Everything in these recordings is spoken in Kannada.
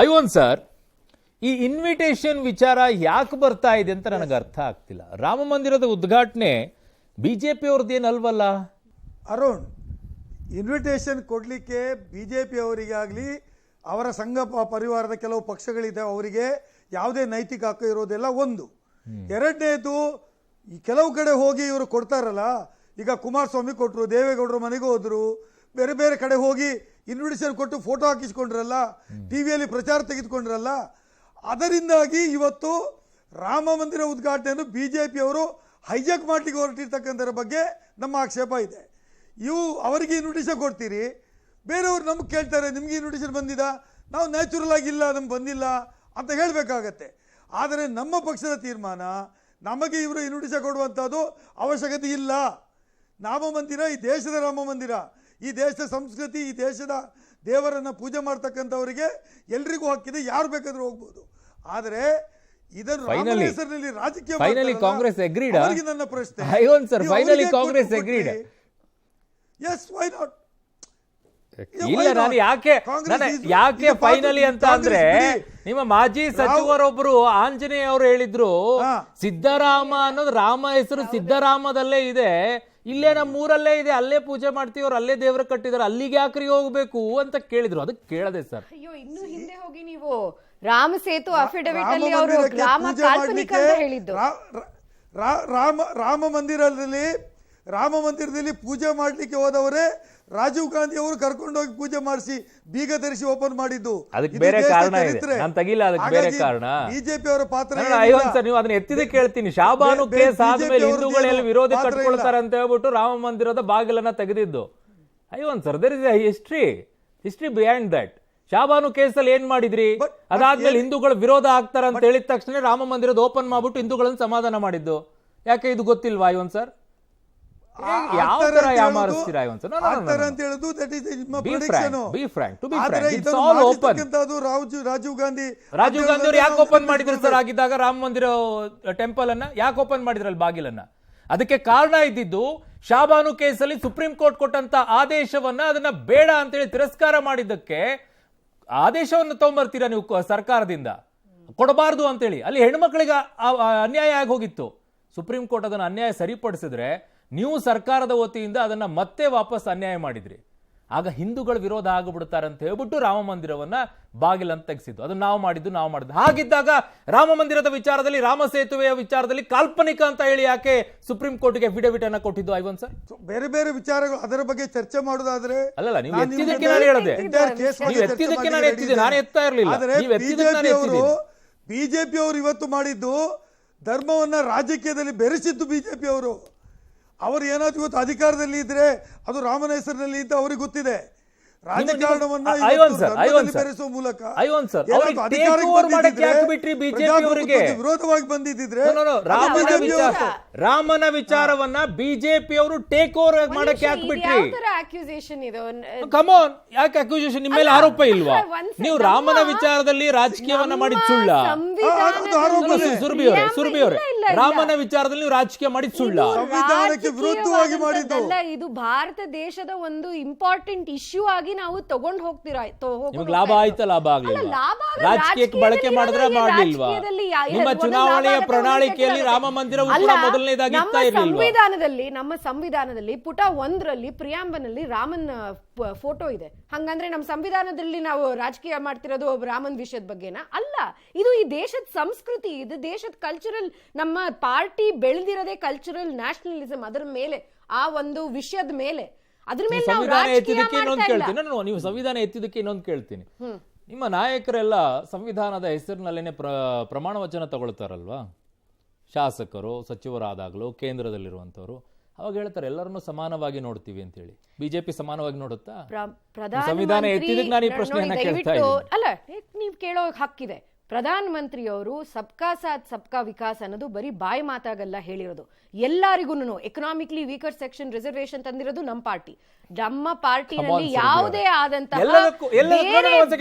ಐವನ್ ಸರ್, ಈ ಇನ್ವಿಟೇಷನ್ ವಿಚಾರ ಯಾಕೆ ಬರ್ತಾ ಇದೆ ಅಂತ ನನಗೆ ಅರ್ಥ ಆಗ್ತಿಲ್ಲ. ರಾಮ ಮಂದಿರದ ಉದ್ಘಾಟನೆ ಬಿಜೆಪಿ ಅವ್ರದ್ದೇನಲ್ವಲ್ಲ. ಅರುಣ್, ಇನ್ವಿಟೇಷನ್ ಕೊಡಲಿಕ್ಕೆ ಬಿಜೆಪಿ ಅವರಿಗಾಗಲಿ ಅವರ ಸಂಘ ಪರಿವಾರದ ಕೆಲವು ಪಕ್ಷಗಳಿದೆ, ಅವರಿಗೆ ಯಾವುದೇ ನೈತಿಕ ಹಕ್ಕು ಇರೋದಿಲ್ಲ. ಒಂದು. ಎರಡನೇದು, ಈ ಕೆಲವು ಕಡೆ ಹೋಗಿ ಇವರು ಕೊಡ್ತಾರಲ್ಲ, ಈಗ ಕುಮಾರಸ್ವಾಮಿ ಕೊಟ್ಟರು, ದೇವೇಗೌಡರು ಮನೆಗೆ ಹೋದ್ರು, ಬೇರೆ ಬೇರೆ ಕಡೆ ಹೋಗಿ ಇನ್ವಿಟೇಷನ್ ಕೊಟ್ಟು ಫೋಟೋ ಹಾಕಿಸ್ಕೊಂಡ್ರಲ್ಲ, ಟಿವಿಯಲ್ಲಿ ಪ್ರಚಾರ ತೆಗೆದುಕೊಂಡ್ರಲ್ಲ, ಅದರಿಂದಾಗಿ ಇವತ್ತು ರಾಮ ಮಂದಿರ ಉದ್ಘಾಟನೆಯನ್ನು ಬಿಜೆಪಿ ಅವರು ಹೈಜಾಕ್ ಮಾಡ್ಲಿಕ್ಕೆ ಹೊರಟಿರ್ತಕ್ಕಂಥರ ಬಗ್ಗೆ ನಮ್ಮ ಆಕ್ಷೇಪ ಇದೆ. ಅವರಿಗೆ ಇನ್ವಿಟೇಷನ್ ಕೊಡ್ತೀರಿ, ಬೇರೆಯವರು ನಮ್ಗೆ ಕೇಳ್ತಾರೆ ನಿಮ್ಗೆ ಇನ್ವಿಟೇಷನ್ ಬಂದಿದ, ನಾವು ನ್ಯಾಚುರಲ್ ಆಗಿಲ್ಲ, ನಮ್ಗೆ ಬಂದಿಲ್ಲ ಅಂತ ಹೇಳಬೇಕಾಗತ್ತೆ. ಆದರೆ ನಮ್ಮ ಪಕ್ಷದ ತೀರ್ಮಾನ, ನಮಗೆ ಇವರು ಇನ್ವಿಟೇಷನ್ ಕೊಡುವಂಥದ್ದು ಅವಶ್ಯಕತೆ ಇಲ್ಲ. ರಾಮ ಮಂದಿರ ಈ ದೇಶದ ರಾಮ ಮಂದಿರ, ಈ ದೇಶದ ಸಂಸ್ಕೃತಿ, ಈ ದೇಶದ ದೇವರನ್ನು ಪೂಜೆ ಮಾಡ್ತಕ್ಕಂಥವರಿಗೆ ಎಲ್ರಿಗೂ ಹಕ್ಕಿದೆ, ಯಾರು ಬೇಕಾದ್ರೂ ಹೋಗ್ಬೋದು. ಆದರೆ ಇದನ್ನು ಹೆಸರಿನಲ್ಲಿ ರಾಜಕೀಯ ಕಾಂಗ್ರೆಸ್ ಅಗ್ರೀಡ್. ನನ್ನ ಪ್ರಶ್ನೆ, Congress agreed? Yes, why not? ಇಲ್ಲ, ನಾನು ಯಾಕೆ ಫೈನಲಿ ಅಂತ ಅಂದ್ರೆ, ನಿಮ್ಮ ಮಾಜಿ ಸಚಿವರೊಬ್ರು ಆಂಜನೇಯ ಅವರು ಹೇಳಿದ್ರು, ಸಿದ್ದರಾಮ ಅನ್ನೋದು ರಾಮ ಹೆಸರು ಸಿದ್ದರಾಮದಲ್ಲೇ ಇದೆ, ಇಲ್ಲೇ ನಮ್ಮ ಊರಲ್ಲೇ ಇದೆ, ಅಲ್ಲೇ ಪೂಜೆ ಮಾಡ್ತೀವಿ, ಅವ್ರು ಅಲ್ಲೇ ದೇವ್ರ ಕಟ್ಟಿದಾರೆ, ಅಲ್ಲಿಗೆ ಯಾಕ್ರಿ ಹೋಗ್ಬೇಕು ಅಂತ ಕೇಳಿದ್ರು. ಅದಕ್ಕೆ ಕೇಳದೆ ಸರ್. ಅಯ್ಯೋ, ಇನ್ನು ಹಿಂದೆ ಹೋಗಿ ನೀವು ರಾಮ ಸೇತು ಅಫಿಡವಿಟ್ ಅಲ್ಲಿ ಅವರು ರಾಮ ಕಾಲ್ಪನಿಕ ಅಂತ ಹೇಳಿದ್ದು. ರಾಮ ಮಂದಿರದಲ್ಲಿ ಪೂಜೆ ಮಾಡ್ಲಿಕ್ಕೆ ಹೋದವರೇ ರಾಜೀವ್ ಗಾಂಧಿ ಅವರು ಕರ್ಕೊಂಡೋಗಿ ಪೂಜೆ ಮಾಡಿಸಿ ಬೀಗ ಧರಿಸಿ ಓಪನ್ ಮಾಡಿದ್ದು. ಅದಕ್ಕೆ ಬೇರೆ ಕಾರಣ ಇದೆ, ನಾನು ತೆಗಿಲ್ಲ. ಅದಕ್ಕೆ ಬೇರೆ ಕಾರಣ ಬಿಜೆಪಿ ಅವರ ಪಾತ್ರ. ನೀವು ಅದನ್ನ ಎತ್ತಿದಕ್ಕೆ ಕೇಳ್ತೀನಿ. ಶಾಬಾನು ಕೇಸ್ ಆದ್ಮೇಲೆ ಹಿಂದೂಗಳೆಲ್ಲ ವಿರೋಧ ಕಟ್ಕೊಳ್ತಾರೆ ಅಂತ ಹೇಳ್ಬಿಟ್ಟು ರಾಮ ಮಂದಿರದ ಬಾಗಿಲನ್ನ ತೆಗೆದಿದ್ದು. Ivan sir, there is history behind that. Shah Bano ಕೇಸಲ್ಲಿ ಏನ್ ಮಾಡಿದ್ರಿ? ಅದಾದ್ಮೇಲೆ ಹಿಂದೂಗಳು ವಿರೋಧ ಆಗ್ತಾರ ಅಂತ ಹೇಳಿದ ತಕ್ಷಣ ರಾಮ ಮಂದಿರದ ಓಪನ್ ಮಾಡ್ಬಿಟ್ಟು ಹಿಂದೂಗಳನ್ನು ಸಮಾಧಾನ ಮಾಡಿದ್ದು. ಯಾಕೆ ಇದು ಗೊತ್ತಿಲ್ವಾ ಐವನ್ ಸರ್? ಯಾವ ತರ ಯಾಮಾರಿಸ್ತೀರಾ ಐವನ್ ಸರ್? ರಾಜೀವ್ ಗಾಂಧಿ ಅವರು ಯಾಕೆ ಓಪನ್ ಮಾಡಿದ್ರು ಸರ್? ಆಗಿದ್ದಾಗ ರಾಮ ಮಂದಿರ ಟೆಂಪಲ್ ಅನ್ನ ಯಾಕೆ ಓಪನ್ ಮಾಡಿದ್ರಲ್ಲ ಬಾಗಿಲನ್ನ? ಅದಕ್ಕೆ ಕಾರಣ ಇದ್ದಿದ್ದು ಶಾಬಾನು ಕೇಸಲ್ಲಿ ಸುಪ್ರೀಂ ಕೋರ್ಟ್ ಕೊಟ್ಟಂತ ಆದೇಶವನ್ನ ಅದನ್ನ ಬೇಡ ಅಂತೇಳಿ ತಿರಸ್ಕಾರ ಮಾಡಿದ್ದಕ್ಕೆ ಆದೇಶವನ್ನು ತಗೊಂಡ್ಬರ್ತೀರಾ ನೀವು ಸರ್ಕಾರದಿಂದ, ಕೊಡಬಾರ್ದು ಅಂತೇಳಿ. ಅಲ್ಲಿ ಹೆಣ್ಮಕ್ಳಿಗೆ ಅನ್ಯಾಯ ಆಗಿ ಹೋಗಿತ್ತು. ಸುಪ್ರೀಂ ಕೋರ್ಟ್ ಅದನ್ನ ಅನ್ಯಾಯ ಸರಿಪಡಿಸಿದ್ರೆ ನೀವು ಸರ್ಕಾರದ ವತಿಯಿಂದ ಅದನ್ನ ಮತ್ತೆ ವಾಪಸ್ ಅನ್ಯಾಯ ಮಾಡಿದ್ರಿ. ಆಗ ಹಿಂದೂಗಳ ವಿರೋಧ ಆಗಿಬಿಡ್ತಾರೆ ಅಂತ ಹೇಳ್ಬಿಟ್ಟು ರಾಮ ಮಂದಿರವನ್ನ ಬಾಗಿಲಂತ ತೆಗೆಸಿದ್ದು. ಅದನ್ನ ನಾವು ಮಾಡಿದ್ದು. ಹಾಗಿದ್ದಾಗ ರಾಮ ಮಂದಿರದ ವಿಚಾರದಲ್ಲಿ, ರಾಮ ಸೇತುವೆಯ ವಿಚಾರದಲ್ಲಿ ಕಾಲ್ಪನಿಕ ಅಂತ ಹೇಳಿ ಯಾಕೆ ಸುಪ್ರೀಂ ಕೋರ್ಟ್ಗೆ ಅಫಿಡವಿಟ್ ಅನ್ನ ಕೊಟ್ಟಿದ್ದು ಐವನ್ ಸರ್? ಬೇರೆ ಬೇರೆ ವಿಚಾರಗಳು ಅದರ ಬಗ್ಗೆ ಚರ್ಚೆ ಮಾಡೋದಾದ್ರೆ ಅಲ್ಲಲ್ಲ, ನೀವು ಎತ್ತಿದ್ದಕ್ಕೆ ನಾನು ಹೇಳಿದೆ, ನೀವು ಎತ್ತಿದ್ದಕ್ಕೆ ನಾನು ಎತ್ತಿದ್ದೆ, ನಾನು ಎತ್ತಾ ಇರಲಿಲ್ಲ. ಬಿಜೆಪಿ ಅವರು ಇವತ್ತು ಮಾಡಿದ್ದು ಧರ್ಮವನ್ನ ರಾಜಕೀಯದಲ್ಲಿ ಬೆರೆಸಿದ್ದು ಬಿಜೆಪಿ ಅವರು. ಅವರು ಏನಾದ್ರು ಇವತ್ತು ಅಧಿಕಾರದಲ್ಲಿ ಇದ್ರೆ ಅದು ರಾಮನ ಹೆಸರಿನಲ್ಲಿ ಅಂತ ಅವ್ರಿಗೆ ಗೊತ್ತಿದೆ. ರಾಜಕಾರಣವನ್ನ ಬೆರೆಸುವ ಮೂಲಕ ವಿರೋಧವಾಗಿ ಬಂದಿದ್ರೆ ರಾಮನ ವಿಚಾರವನ್ನ ಬಿಜೆಪಿ ಅವರು ಟೇಕ್ ಓವರ್ ಮಾಡಕ್ಕೆ ಹಾಕ್ಬಿಟ್ರಿ. ಕಮಾನ್, ಯಾಕೆ ಅಕ್ಯೂಸೇಷನ್? ನಿಮ್ಮ ಮೇಲೆ ಆರೋಪ ಇಲ್ವಾ? ನೀವು ರಾಮನ ವಿಚಾರದಲ್ಲಿ ರಾಜಕೀಯವನ್ನ ಮಾಡಿದ ಸುಳ್ಳ? ಸುರ್ಬಿ ಅವರೇ, ರಾಮನ ವಿಚಾರದಲ್ಲಿ ನೀವು ರಾಜಕೀಯ ಮಾಡಿದ ಸುಳ್ಳ? ಸಂವಿಧಾನಕ್ಕೆ ವಿರುದ್ಧವಾಗಿ ಮಾಡಿದ್ದು. ಇದು ಭಾರತ ದೇಶದ ಒಂದು ಇಂಪಾರ್ಟೆಂಟ್ ಇಶ್ಯೂ ಆಗಿ ನಾವು ತಗೊಂಡು ಹೋಗ್ತೀರಾ? ಲಾಭ ಆಯ್ತಾ? ಲಾಭ ಆಗ್ಲಿಲ್ಲ. ರಾಜಕೀಯಕ್ಕೆ ಬಳಕೆ ಮಾಡಿದ್ರೆ ಮಾಡ್ಲಿಲ್ವಾ? ನಿಮ್ಮ ಚುನಾವಣೆಯ ಪ್ರಣಾಳಿಕೆಯಲ್ಲಿ ರಾಮ ಮಂದಿರ ಮೊದಲನೇದಾಗಿ ನಮ್ಮ ಸಂವಿಧಾನದಲ್ಲಿ ಪುಟ 1ರಲ್ಲಿ ಪ್ರಿಯಾಂಬನಲ್ಲಿ ರಾಮನ್ ಫೋಟೋ ಇದೆ. ಹಂಗಂದ್ರೆ ನಮ್ಮ ಸಂವಿಧಾನದಲ್ಲಿ ನಾವು ರಾಜಕೀಯ ಮಾಡ್ತಿರೋದು ರಾಮನ್ ವಿಷಯದ ಬಗ್ಗೆನಾ? ಅಲ್ಲ, ಇದು ಈ ದೇಶದ ಸಂಸ್ಕೃತಿ, ಇದು ದೇಶದ ಕಲ್ಚರಲ್, ನಮ್ಮ ಪಾರ್ಟಿ ಬೆಳೆದಿರೋದೇ ಕಲ್ಚರಲ್ ನ್ಯಾಷನಲಿಸಂ, ಅದರ ಮೇಲೆ, ಆ ಒಂದು ವಿಷಯದ ಮೇಲೆ. ಸಂವಿಧಾನ ಎತ್ತಿದ್ದಕ್ಕೆ ಇನ್ನೊಂದು ಕೇಳ್ತೀನಿ. ನೀವು ಸಂವಿಧಾನ ಎತ್ತಿದ್ದಕ್ಕೆ ಇನ್ನೊಂದು ಕೇಳ್ತೀನಿ. ನಿಮ್ಮ ನಾಯಕರೆಲ್ಲ ಸಂವಿಧಾನದ ಹೆಸರಿನಲ್ಲೇನೆ ಪ್ರಮಾಣ ವಚನ ತಗೊಳ್ತಾರಲ್ವಾ? ಶಾಸಕರು, ಸಚಿವರಾದಾಗಲೂ, ಕೇಂದ್ರದಲ್ಲಿರುವಂತವ್ರು ಅವಾಗ ಹೇಳ್ತಾರೆ ಎಲ್ಲರನ್ನೂ ಸಮಾನವಾಗಿ ನೋಡ್ತೀವಿ ಅಂತ ಹೇಳಿ. ಬಿಜೆಪಿ ಸಮಾನವಾಗಿ ನೋಡುತ್ತಾ? ಸಂವಿಧಾನ ಎತ್ತಿದ್ದಕ್ಕೆ ನಾನು ಈ ಪ್ರಶ್ನೆಯನ್ನ ಕೇಳ್ತಾ ಇದ್ದೀನಿ. ಅಲ್ಲ, ನೀವು ಕೇಳೋ ಹಕ್ಕಿದೆ. ಪ್ರಧಾನ ಮಂತ್ರಿಯವರು ಸಬ್ಕಾ ಸಾಥ್ ಸಬ್ಕಾ ವಿಕಾಸ್ ಅನ್ನೋದು ಬರೀ ಬಾಯಿ ಮಾತಾಗಲ್ಲ ಹೇಳಿರೋದು. ಎಲ್ಲರಿಗೂ ಎಕನಾಮಿಕ್ಲಿ ವೀಕರ್ ಸೆಕ್ಷನ್ ರಿಸರ್ವೇಶನ್ ತಂದಿರೋದು ನಮ್ಮ ಪಾರ್ಟಿ. ನಮ್ಮ ಪಾರ್ಟಿನಲ್ಲಿ ಯಾವುದೇ ಆದಂತಹ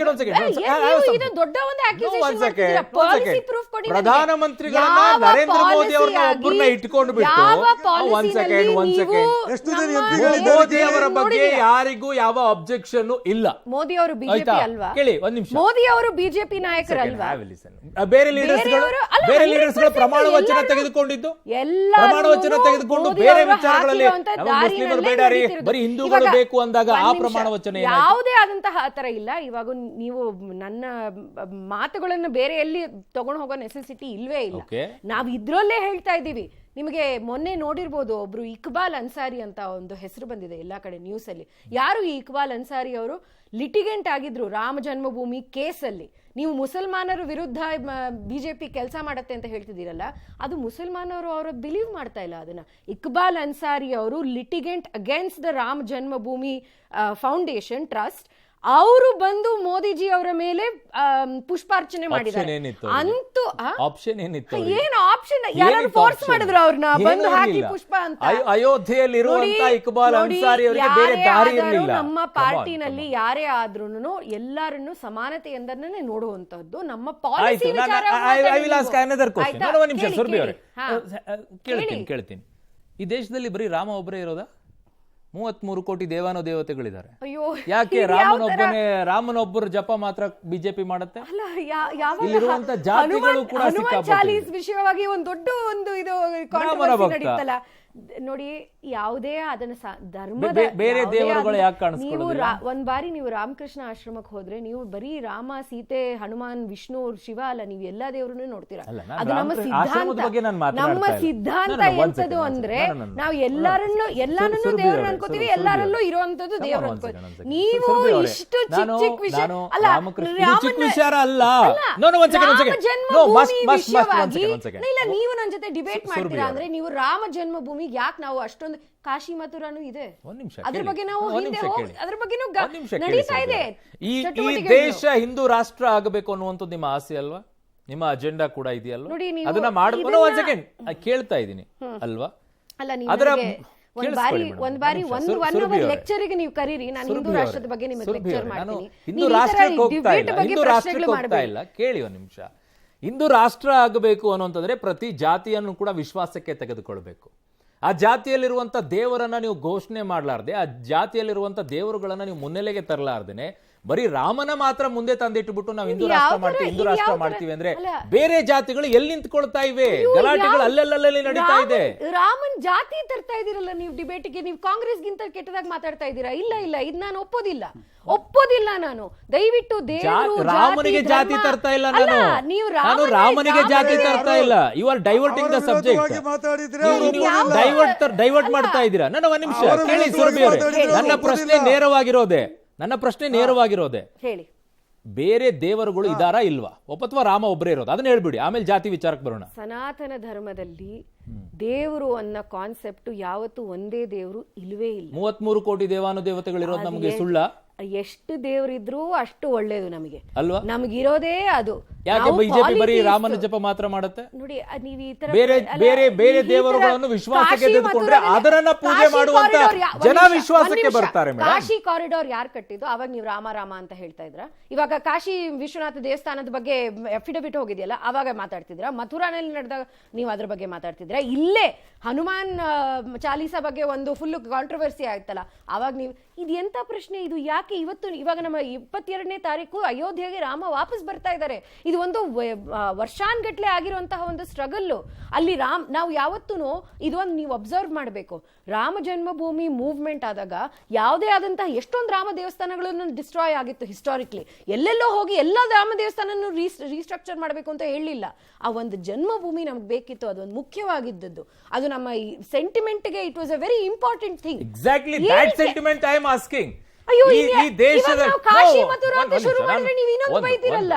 ದೊಡ್ಡ ಒಂದು ಪಾಲಿಸಿ ಪ್ರೂಫ್ ಕೊಡಿ. ಪ್ರಧಾನಮಂತ್ರಿಗಳನ್ನ ನರೇಂದ್ರ ಮೋದಿ ಅವರನ್ನ ಇಟ್ಕೊಂಡು ಬಿಟ್ಟು ಮೋದಿ ಅವರ ಬಗ್ಗೆ ಯಾರಿಗೂ ಯಾವ ಅಬ್ಜೆಕ್ಷನ್ ಇಲ್ಲ. ಮೋದಿ ಅವರು ಬಿಜೆಪಿ ಅಲ್ವಾ? ಕೇಳಿ ಒಂದ್ ನಿಮಿಷ. ಮೋದಿ ಅವರು ಬಿಜೆಪಿ ನಾಯಕರಲ್ವಾ? ಬೇರೆ ಲೀಡರ್ಸ್ಗಳು ಪ್ರಮಾಣ ವಚನ ತೆಗೆದುಕೊಂಡಿದ್ದು ಪ್ರಮಾಣ ವಚನ ತೆಗೆದುಕೊಂಡು ಬೇರೆ ವಿಚಾರಗಳಲ್ಲಿ ಮುಸ್ಲಿಮರು ಬೇಡ ರೀ, ಬರೀ ಹಿಂದೂಗಳು ಬೇಕು ಅಂದಾಗ ಆ ಪ್ರಮಾಣ ವಚನ ಯಾವುದೇ ಆದಂತಹ ಆತರ ಇಲ್ಲ. ಇವಾಗ ನೀವು ನನ್ನ ಮಾತುಗಳನ್ನು ಬೇರೆ ಎಲ್ಲಿ ತಗೊಂಡು ಹೋಗೋ ನೆಸೆಸಿಟಿ ಇಲ್ವೇ ಇಲ್ಲ. ನಾವ್ ಇದ್ರಲ್ಲೇ ಹೇಳ್ತಾ ಇದ್ದೀವಿ. ನಿಮಗೆ ಮೊನ್ನೆ ನೋಡಿರ್ಬೋದು, ಒಬ್ರು ಇಕ್ಬಾಲ್ ಅನ್ಸಾರಿ ಅಂತ ಒಂದು ಹೆಸರು ಬಂದಿದೆ ಎಲ್ಲಾ ಕಡೆ ನ್ಯೂಸ್ ಅಲ್ಲಿ. ಯಾರು ಈ ಇಕ್ಬಾಲ್ ಅನ್ಸಾರಿ ಅವರು ಲಿಟಿಗೆಂಟ್ ಆಗಿದ್ರು ರಾಮ ಜನ್ಮಭೂಮಿ ಕೇಸಲ್ಲಿ. ನೀವು ಮುಸಲ್ಮಾನರ ವಿರುದ್ಧ ಬಿಜೆಪಿ ಕೆಲಸ ಮಾಡತ್ತೆ ಅಂತ ಹೇಳ್ತಿದ್ದೀರಲ್ಲ, ಅದು ಮುಸಲ್ಮಾನರು ಅವರು ಬಿಲೀವ್ ಮಾಡ್ತಾ ಇಲ್ಲ ಅದನ್ನ. ಇಕ್ಬಾಲ್ ಅನ್ಸಾರಿ ಅವರು litigant against the Rama Janmabhoomi foundation trust, ಅವರು ಬಂದು ಮೋದಿಜಿ ಅವರ ಮೇಲೆ ಪುಷ್ಪಾರ್ಚನೆ ಮಾಡಿದ್ದಾರೆ. ಅಂತೂ ಆಪ್ಷನ್ ಏನಿತ್ತು? ಏನು ಆಪ್ಷನ್? ಯಾರು ಫೋರ್ಸ್ ಮಾಡಿದ್ರು ಅವ್ರನ್ನ ಬಂದು ಹಾಕಿ ಪುಷ್ಪ ಅಂತ? ಅಯೋಧ್ಯೆಯಲ್ಲಿರುವಂತ ಇಕ್ಬಾಲ್ ಅನ್ಸಾರಿ ಅವರಿಗೆ ಬೇರೆ ದಾರಿ ಇರಲಿಲ್ಲ. ನಮ್ಮ ಪಾರ್ಟಿನಲ್ಲಿ ಯಾರೇ ಆದ್ರೂನು ಎಲ್ಲರನ್ನು ಸಮಾನತೆಯಿಂದನೇ ನೋಡುವಂತದ್ದು ನಮ್ಮ ಪಾಲಿಸಿ. ಕೇಳ್ತೀನಿ, ಈ ದೇಶದಲ್ಲಿ ಬರೀ ರಾಮ ಒಬ್ಬರೇ ಇರೋದಾ? 33 ಕೋಟಿ ದೇವಾನು ದೇವತೆಗಳಿದ್ದಾರೆ. ಯಾಕೆ ರಾಮನೊಬ್ಬರು ಜಪ ಮಾತ್ರ ಬಿಜೆಪಿ ಮಾಡುತ್ತೆ? ಇಲ್ಲಿರುವಂತ ಜಾತಿಗಳು ಕೂಡ ವಿಷಯವಾಗಿ ಒಂದು ದೊಡ್ಡ ಒಂದು ಇದು ಕಾಂಟ್ರವರ್ಸಿ ನಡೀತಲ್ಲ ನೋಡಿ. ಯಾವುದೇ ಅದನ್ನ ಧರ್ಮದ ಬೇರೆ ದೇವರುಗಳು ಯಾಕೆ ಕಾಣಿಸ್ಕೊಳ್ಳೋದಿಲ್ಲ? ಒಂದ್ ಬಾರಿ ನೀವು ರಾಮಕೃಷ್ಣ ಆಶ್ರಮಕ್ಕೆ ಹೋದ್ರೆ ನೀವು ಬರೀ ರಾಮ, ಸೀತೆ, ಹನುಮಾನ್, ವಿಷ್ಣು, ಶಿವ ಅಲ್ಲ, ನೀವು ಎಲ್ಲಾ ದೇವರನ್ನು ನೋಡ್ತೀರಾ. ಅದು ನಮ್ಮ ಸಿದ್ಧಾಂತ. ನಮ್ಮ ಸಿದ್ಧಾಂತ ಎಂತದು ಅಂದ್ರೆ ನಾವು ಎಲ್ಲಾನು ದೇವರು ಅನ್ಕೋತೀವಿ, ಎಲ್ಲರಲ್ಲೂ ಇರುವಂತದ್ದು ದೇವರು ಅನ್ಕೋತೀವಿ. ನೀವು ಇಷ್ಟು ಚಿಕ್ಕ ವಿಷಯ ಅಲ್ಲ, ಇಲ್ಲ ನೀವು ನನ್ನ ಜೊತೆ ಡಿಬೇಟ್ ಮಾಡ್ತೀರಾ ಅಂದ್ರೆ ನೀವು ರಾಮ ಜನ್ಮಭೂಮಿ ಯಾಕೆ ನಾವು ಅಷ್ಟೊಂದು ಕಾಶಿ ಮಥುರಾನು ಇದೆ, ಅದ್ರ ಬಗ್ಗೆ ನಾವು ಅದ್ರ ಬಗ್ಗೆ ನಡೀತಾ ಇದೆ. ಈ ದೇಶ ಹಿಂದೂ ರಾಷ್ಟ್ರ ಆಗಬೇಕು ಅನ್ನುವಂಥದ್ದು ನಿಮ್ಮ ಆಸೆ ಅಲ್ವಾ? ನಿಮ್ಮ ಅಜೆಂಡಾ ಕೂಡ ಇದೆಯಲ್ವಾ? ಅದನ್ನ ಮಾಡ್ಕೊಂಡು ಒಂದ್ ಸೆಕೆಂಡ್ ಕೇಳ್ತಾ ಇದ್ದೀನಿ ಅಲ್ವಾ? ಅಲ್ಲ, ಒಂದ್ ಬಾರಿ ಒಂದು ಲೆಕ್ಚರ್ಗೆ ನೀವು ಕರೀರಿ, ನಾನು ಹಿಂದೂ ರಾಷ್ಟ್ರದ ಬಗ್ಗೆ ನಿಮಗೆ ಲೆಕ್ಚರ್ ಮಾಡ್ತೀನಿ. ಹಿಂದೂ ರಾಷ್ಟ್ರಕ್ಕೆ ಹೋಗ್ತಾ ಇಲ್ಲ, ಕೇಳಿ ಒಂದ್ ನಿಮಿಷ. ಹಿಂದೂ ರಾಷ್ಟ್ರ ಆಗಬೇಕು ಅನ್ನೋಂತಂದ್ರೆ ಪ್ರತಿ ಜಾತಿಯನ್ನು ಕೂಡ ವಿಶ್ವಾಸಕ್ಕೆ ತೆಗೆದುಕೊಳ್ಬೇಕು. ಆ ಜಾತಿಯಲ್ಲಿರುವಂತ ದೇವರನ್ನ ನೀವು ಘೋಷಣೆ ಮಾಡಲಾರ್ದೆ, ಆ ಜಾತಿಯಲ್ಲಿರುವಂತ ದೇವರುಗಳನ್ನ ನೀವು ಮುನ್ನೆಲೆಗೆ ತರಲಾರ್ದೇನೆ ಬರೀ ರಾಮನ ಮಾತ್ರ ಮುಂದೆ ತಂದಿಟ್ಟುಬಿಟ್ಟು ನಾವು ಹಿಂದೂ ರಾಷ್ಟ್ರ ಮಾಡ್ತೀವಿ, ಹಿಂದೂ ರಾಷ್ಟ್ರ ಮಾಡ್ತೀವಿ ಅಂದ್ರೆ ಬೇರೆ ಜಾತಿಗಳು ಎಲ್ಲಿ ನಿಂತ್ಕೊಳ್ತಾ ಇವೆ? ಗಲಾಟೆಗಳು ಅಲ್ಲೆಲ್ಲಲ್ಲಿ ನಡೀತಾ ಇದೆ. ರಾಮನ್ ಜಾತಿ ತರ್ತಾ ಇದೀರಲ್ಲ ನೀವು ಡಿಬೇಟ್ಗೆ. ನೀವು ಕಾಂಗ್ರೆಸ್ ಗಿಂತ ಕೆಟ್ಟದಾಗಿ ಮಾತಾಡ್ತಾ ಇದ್ದೀರಾ. ಇಲ್ಲ ಇದು ನಾನು ಒಪ್ಪೋದಿಲ್ಲ ನಾನು. ದಯವಿಟ್ಟು ರಾಮನಿಗೆ ಜಾತಿ ತರ್ತಾ ಇಲ್ಲ ನಾನು ರಾಮನಿಗೆ ಜಾತಿ ತರ್ತಾ ಇಲ್ಲ. You are diverting the subject. Divert ಮಾಡ್ತಾ ಇದ್ದೀರಾ. ನನ್ನ ಒಂದ್ ನಿಮಿಷ ಕೇಳಿ ಸುರಭಿ ಅವರೇ, ನನ್ನ ಪ್ರಶ್ನೆ ನೇರವಾಗಿರೋದೆ ಹೇಳಿ. ಬೇರೆ ದೇವರುಗಳು ಇದಾರಾ ಇಲ್ವಾ? ಅಥವಾ ರಾಮ ಒಬ್ಬರೇ ಇರೋದು? ಅದನ್ನ ಹೇಳ್ಬಿಡಿ, ಆಮೇಲೆ ಜಾತಿ ವಿಚಾರಕ್ಕೆ ಬರೋಣ. ಸನಾತನ ಧರ್ಮದಲ್ಲಿ ದೇವರು ಅನ್ನೋ ಕಾನ್ಸೆಪ್ಟ್ ಯಾವತ್ತು ಒಂದೇ ದೇವರು ಇಲ್ವೇ ಇಲ್ಲ. 33 ಕೋಟಿ ದೇವಾನು ದೇವತೆಗಳಿರೋದು ನಮಗೆ ಸುಳ್ಳ? ಎಷ್ಟು ದೇವರಿದ್ರು ಅಷ್ಟು ಒಳ್ಳೇದು ನಮಗೆ ಅಲ್ವಾ? ನಮಗಿರೋದೇ ಅದು. ಯಾಕೆ ಬಿಜೆಪಿ ಬರೀ ರಾಮನ ಜಪ ಮಾತ್ರ ಮಾಡುತ್ತೆ? ನೋಡಿ, ನೀವು ಈ ತರ ಬೇರೆ ದೇವರುಗಳನ್ನು ವಿಶ್ವಾಸಕ್ಕೆ ತೆಗೆದುಕೊಂಡ್ರೆ ಅದರನ್ನ ಪೂಜೆ ಮಾಡುವಂತ ಜನ ವಿಶ್ವಾಸಕ್ಕೆ ಬರ್ತಾರೆ. ಕಾಶಿ ಕಾರಿಡಾರ್ ಯಾರು ಕಟ್ಟಿದ್ದು? ಅವಾಗ ನೀವು ರಾಮ ಅಂತ ಹೇಳ್ತಾ ಇದ್ರ. ಇವಾಗ ಕಾಶಿ ವಿಶ್ವನಾಥ ದೇವಸ್ಥಾನದ ಬಗ್ಗೆ ಅಫಿಡವಿಟ್ ಹೋಗಿದೆಯಲ್ಲ, ಅವಾಗ ಮಾತಾಡ್ತಿದ್ರ. ಮಥುರಾನಲ್ಲಿ ನಡೆದಾಗ ನೀವು ಅದ್ರ ಬಗ್ಗೆ ಮಾತಾಡ್ತಿದ್ರ. ಇಲ್ಲೇ ಹನುಮಾನ್ ಚಾಲೀಸಾ ಬಗ್ಗೆ ಒಂದು ಫುಲ್ ಕಾಂಟ್ರವರ್ಸಿ ಆಯ್ತಲ್ಲ, ಅವಾಗ ನೀವು ಇದು ಎಂತ ಪ್ರಶ್ನೆ ಇದು? ಯಾಕೆ ಇವಾಗ ನಮ್ಮ 22ನೇ ತಾರೀಕು ಅಯೋಧ್ಯೆಗೆ ರಾಮ ವಾಪಸ್ ಬರ್ತಾ ಇದ್ದಾರೆ. ಇದು ಒಂದು ವರ್ಷಾನ್ಗಟ್ಲೆ ಆಗಿರುವಂತಹ ಒಂದು ಸ್ಟ್ರಗಲ್. ಅಲ್ಲಿ ನಾವು ಯಾವತ್ತೂ ಇದೊಂದು ನೀವು ಅಬ್ಸರ್ವ್ ಮಾಡಬೇಕು. ರಾಮ ಜನ್ಮಭೂಮಿ ಮೂವ್ಮೆಂಟ್ ಆದಾಗ ಯಾವುದೇ ಆದಂತಹ ಎಷ್ಟೊಂದು ರಾಮ ದೇವಸ್ಥಾನಗಳನ್ನು ಡಿಸ್ಟ್ರಾಯ್ ಆಗಿತ್ತು ಹಿಸ್ಟಾರಿಕ್ಲಿ. ಎಲ್ಲೆಲ್ಲೋ ಹೋಗಿ ಎಲ್ಲ ರಾಮ ದೇವಸ್ಥಾನ ರೀಸ್ಟ್ರಕ್ಚರ್ ಮಾಡಬೇಕು ಅಂತ ಹೇಳಲಿಲ್ಲ. ಆ ಒಂದು ಜನ್ಮಭೂಮಿ ನಮ್ಗೆ ಬೇಕಿತ್ತು, ಅದೊಂದು ಮುಖ್ಯವಾಗಿದ್ದದ್ದು. ಅದು ನಮ್ಮ ಸೆಂಟಿಮೆಂಟ್ಗೆ it was a very important thing. Exactly that sentiment I am asking. ಅಯ್ಯೋ, ಈ ದೇಶದ ಕಾಶಿ ಮಥುರಾ ಅಂತ ಶುರು ಮಾಡಿದ್ರೆ ನೀವು ಇನ್ನೊಂದು ಬೈತೀರಲ್ಲ.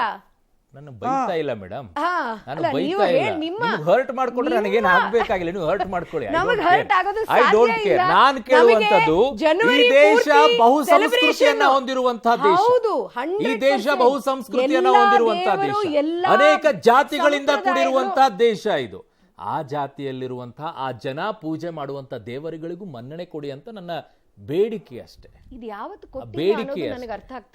ನನ್ನ ಬೈತಾ ಇಲ್ಲ ಮೇಡಮ್, ಹಾ, ನಾನು ಅಲ್ಲ, ನೀವು ಬೈತಾ ಇಲ್ಲ. ಹೇಳಿ, ನಿಮ್ಮ- ಹರ್ಟ್ ಮಾಡ್ಕೊಂಡ್ರೆ ನನಗೇನು ಆಗ್ಬೇಕಾಗಿಲ್ಲ, ನೀವು ಹರ್ಟ್ ಮಾಡ್ಕೊಳ್ಳಿ. ನಮಗೆ ಹರ್ಟ್ ಆಗೋದು ಐ ಡೋಂಟ್ ಸಾಧ್ಯ ಕೇರ್. ಇಲ್ಲ. ನಾನು ಕೇಳುವಂತದ್ದು ನಮಗೆ ಜನವರಿ ಈ ದೇಶ ಪೂರ್ತಿ ಬಹು celebration. ಸಂಸ್ಕೃತಿಯನ್ನ ಹೊಂದಿರುವಂತಹ ದೇಶ. ಹೌದು, ಈ ದೇಶ 100%. ಬಹು ಸಂಸ್ಕೃತಿಯನ್ನ ಎಲ್ಲಾ ಹೊಂದಿರುವಂತಹ ದೇವರು, ದೇಶ, ಎಲ್ಲಾ ಅನೇಕ ಜಾತಿಗಳಿಂದ ಸಂಪ್ರದಾಯಗಳು. ಕೂಡಿರುವಂತಹ ದೇಶ ಇದು. ಆ ಜಾತಿಯಲ್ಲಿರುವಂತಹ ಆ ಜನ ಪೂಜೆ ಮಾಡುವಂತ ದೇವರುಗಳಿಗೂ ಮನ್ನಣೆ ಕೊಡಿ ಅಂತ ನನ್ನ ಬೇಡಿಕೆ ಅಷ್ಟೇ. ಇದು ಯಾವತ್ತು ಆ ಕೊಟ್ಟಿಲ್ಲ ಬೇಡಿಕೆ ಅನ್ನೋದು ಅಷ್ಟೇ. ನನಗೆ ಅರ್ಥ ಆಗ್ತಾ